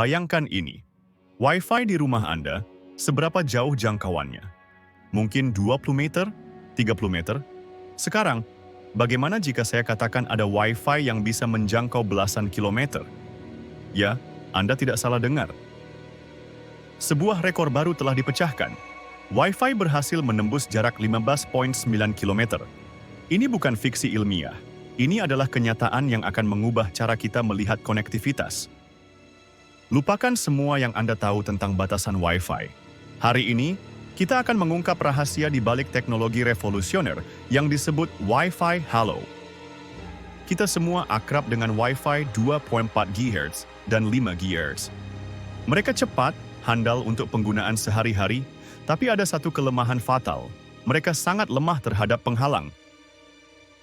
Bayangkan ini, Wi-Fi di rumah Anda, seberapa jauh jangkauannya? Mungkin 20 meter, 30 meter? Sekarang, bagaimana jika saya katakan ada Wi-Fi yang bisa menjangkau belasan kilometer? Ya, Anda tidak salah dengar. Sebuah rekor baru telah dipecahkan. Wi-Fi berhasil menembus jarak 15,9 km. Ini bukan fiksi ilmiah. Ini adalah kenyataan yang akan mengubah cara kita melihat konektivitas. Lupakan semua yang Anda tahu tentang batasan Wi-Fi. Hari ini, kita akan mengungkap rahasia di balik teknologi revolusioner yang disebut Wi-Fi Halo. Kita semua akrab dengan Wi-Fi 2.4 GHz dan 5 GHz. Mereka cepat, handal untuk penggunaan sehari-hari, tapi ada satu kelemahan fatal. Mereka sangat lemah terhadap penghalang.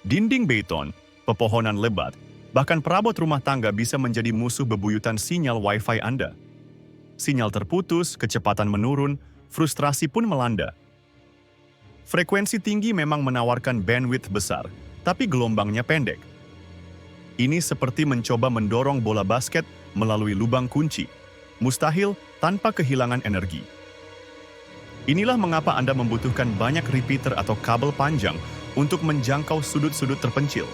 Dinding beton, pepohonan lebat, bahkan perabot rumah tangga bisa menjadi musuh bebuyutan sinyal Wi-Fi Anda. Sinyal terputus, kecepatan menurun, frustrasi pun melanda. Frekuensi tinggi memang menawarkan bandwidth besar, tapi gelombangnya pendek. Ini seperti mencoba mendorong bola basket melalui lubang kunci. Mustahil tanpa kehilangan energi. Inilah mengapa Anda membutuhkan banyak repeater atau kabel panjang untuk menjangkau sudut-sudut terpencil.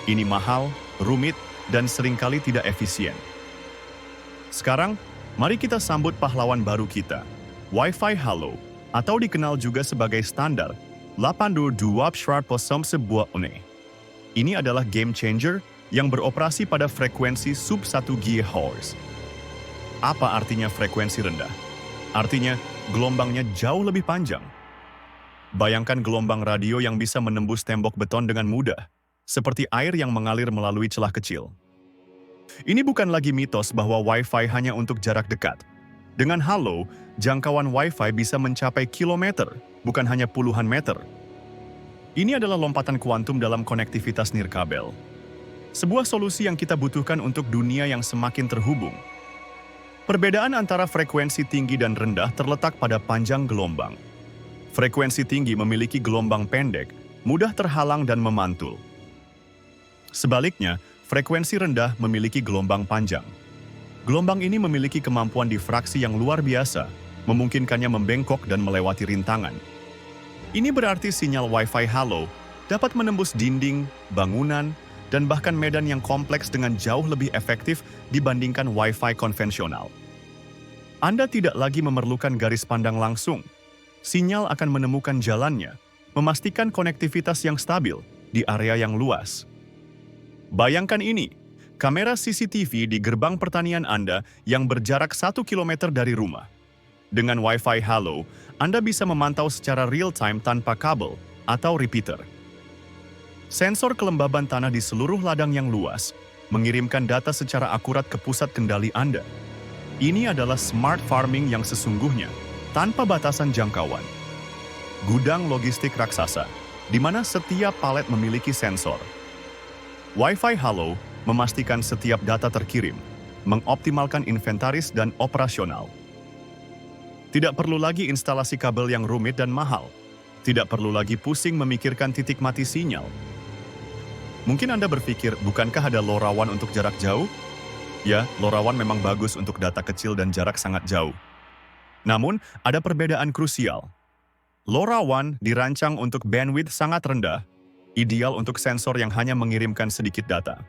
Ini mahal, rumit, dan seringkali tidak efisien. Sekarang, mari kita sambut pahlawan baru kita, Wi-Fi Halo, atau dikenal juga sebagai standar 802.11. Ini adalah game changer yang beroperasi pada frekuensi sub 1 GHz. Apa artinya frekuensi rendah? Artinya, gelombangnya jauh lebih panjang. Bayangkan gelombang radio yang bisa menembus tembok beton dengan mudah, seperti air yang mengalir melalui celah kecil. Ini bukan lagi mitos bahwa Wi-Fi hanya untuk jarak dekat. Dengan Halo, jangkauan Wi-Fi bisa mencapai kilometer, bukan hanya puluhan meter. Ini adalah lompatan kuantum dalam konektivitas nirkabel. Sebuah solusi yang kita butuhkan untuk dunia yang semakin terhubung. Perbedaan antara frekuensi tinggi dan rendah terletak pada panjang gelombang. Frekuensi tinggi memiliki gelombang pendek, mudah terhalang dan memantul. Sebaliknya, frekuensi rendah memiliki gelombang panjang. Gelombang ini memiliki kemampuan difraksi yang luar biasa, memungkinkannya membengkok dan melewati rintangan. Ini berarti sinyal Wi-Fi Halo dapat menembus dinding, bangunan, dan bahkan medan yang kompleks dengan jauh lebih efektif dibandingkan Wi-Fi konvensional. Anda tidak lagi memerlukan garis pandang langsung. Sinyal akan menemukan jalannya, memastikan konektivitas yang stabil di area yang luas. Bayangkan ini, kamera CCTV di gerbang pertanian Anda yang berjarak 1 km dari rumah. Dengan Wi-Fi Halo, Anda bisa memantau secara real-time tanpa kabel atau repeater. Sensor kelembaban tanah di seluruh ladang yang luas mengirimkan data secara akurat ke pusat kendali Anda. Ini adalah smart farming yang sesungguhnya, tanpa batasan jangkauan. Gudang logistik raksasa, di mana setiap palet memiliki sensor. Wi-Fi Halo memastikan setiap data terkirim, mengoptimalkan inventaris dan operasional. Tidak perlu lagi instalasi kabel yang rumit dan mahal. Tidak perlu lagi pusing memikirkan titik mati sinyal. Mungkin Anda berpikir, bukankah ada LoRaWAN untuk jarak jauh? Ya, LoRaWAN memang bagus untuk data kecil dan jarak sangat jauh. Namun, ada perbedaan krusial. LoRaWAN dirancang untuk bandwidth sangat rendah, ideal untuk sensor yang hanya mengirimkan sedikit data.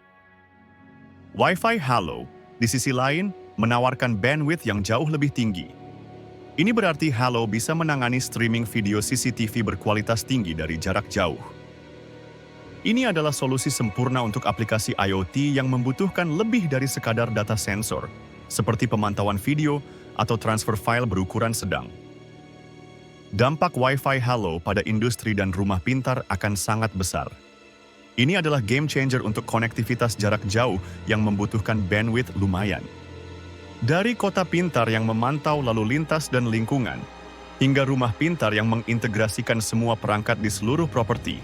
Wi-Fi Halo, di sisi lain, menawarkan bandwidth yang jauh lebih tinggi. Ini berarti Halo bisa menangani streaming video CCTV berkualitas tinggi dari jarak jauh. Ini adalah solusi sempurna untuk aplikasi IoT yang membutuhkan lebih dari sekadar data sensor, seperti pemantauan video atau transfer file berukuran sedang. Dampak Wi-Fi Halo pada industri dan rumah pintar akan sangat besar. Ini adalah game changer untuk konektivitas jarak jauh yang membutuhkan bandwidth lumayan. Dari kota pintar yang memantau lalu lintas dan lingkungan, hingga rumah pintar yang mengintegrasikan semua perangkat di seluruh properti.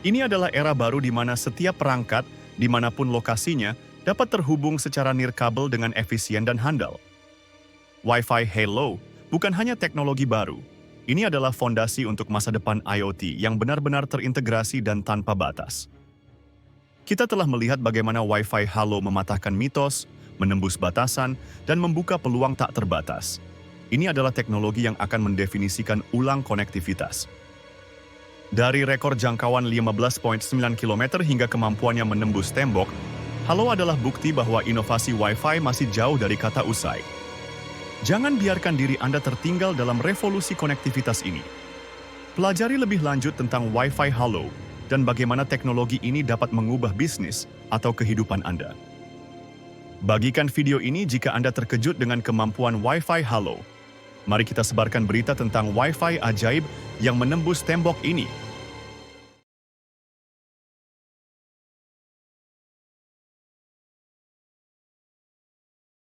Ini adalah era baru di mana setiap perangkat, dimanapun lokasinya, dapat terhubung secara nirkabel dengan efisien dan handal. Wi-Fi Halo bukan hanya teknologi baru, ini adalah fondasi untuk masa depan IoT yang benar-benar terintegrasi dan tanpa batas. Kita telah melihat bagaimana Wi-Fi Halo mematahkan mitos, menembus batasan, dan membuka peluang tak terbatas. Ini adalah teknologi yang akan mendefinisikan ulang konektivitas. Dari rekor jangkauan 15,9 km hingga kemampuannya menembus tembok, Halo adalah bukti bahwa inovasi Wi-Fi masih jauh dari kata usai. Jangan biarkan diri Anda tertinggal dalam revolusi konektivitas ini. Pelajari lebih lanjut tentang Wi-Fi Halo dan bagaimana teknologi ini dapat mengubah bisnis atau kehidupan Anda. Bagikan video ini jika Anda terkejut dengan kemampuan Wi-Fi Halo. Mari kita sebarkan berita tentang Wi-Fi ajaib yang menembus tembok ini.